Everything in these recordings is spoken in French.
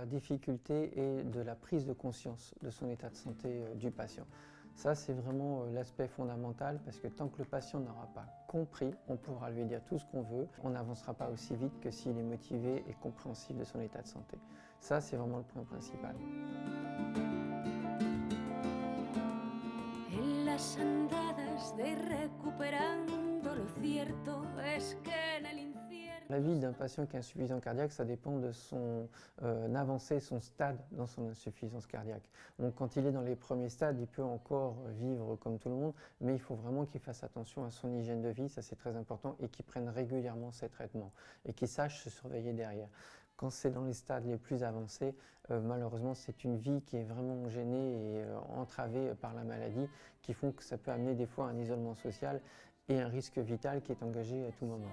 la difficulté est de la prise de conscience de son état de santé du patient. Ça, c'est vraiment l'aspect fondamental parce que tant que le patient n'aura pas compris, on pourra lui dire tout ce qu'on veut, on n'avancera pas aussi vite que s'il est motivé et compréhensif de son état de santé. Ça, c'est vraiment le point principal. En las andadas de recuperando lo cierto es que en el infierno. La vie d'un patient qui est insuffisant cardiaque, ça dépend de son avancée, son stade dans son insuffisance cardiaque. Donc quand il est dans les premiers stades, il peut encore vivre comme tout le monde, mais il faut vraiment qu'il fasse attention à son hygiène de vie, ça c'est très important, et qu'il prenne régulièrement ses traitements, et qu'il sache se surveiller derrière. Quand c'est dans les stades les plus avancés, malheureusement c'est une vie qui est vraiment gênée et entravée par la maladie, qui font que ça peut amener des fois un isolement social et un risque vital qui est engagé à tout moment.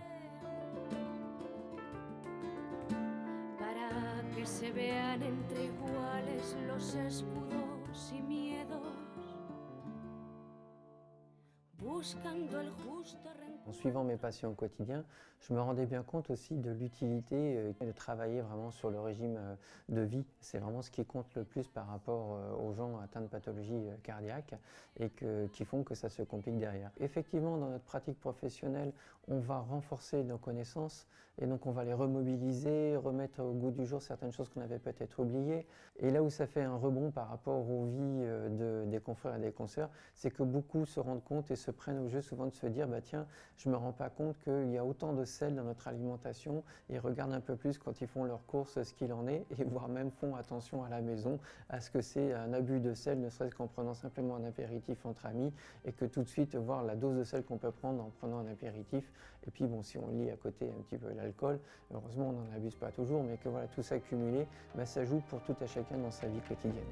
Que se vean entre iguales los escudos y miedos, buscando el justo rencor. En suivant mes patients au quotidien, je me rendais bien compte aussi de l'utilité de travailler vraiment sur le régime de vie. C'est vraiment ce qui compte le plus par rapport aux gens atteints de pathologies cardiaques et qui font que ça se complique derrière. Effectivement, dans notre pratique professionnelle, on va renforcer nos connaissances et donc on va les remobiliser, remettre au goût du jour certaines choses qu'on avait peut-être oubliées. Et là où ça fait un rebond par rapport aux vies des confrères et des consoeurs, c'est que beaucoup se rendent compte et se prennent au jeu souvent de se dire bah tiens, je ne me rends pas compte qu'il y a autant de sel dans notre alimentation, et regardent un peu plus quand ils font leurs courses ce qu'il en est, et voire même font attention à la maison à ce que c'est un abus de sel, ne serait-ce qu'en prenant simplement un apéritif entre amis, et que tout de suite voir la dose de sel qu'on peut prendre en prenant un apéritif, et puis bon, si on lit à côté un petit peu l'alcool, heureusement on n'en abuse pas toujours, mais que voilà, tout ça cumulé, bah, ça joue pour tout à chacun dans sa vie quotidienne.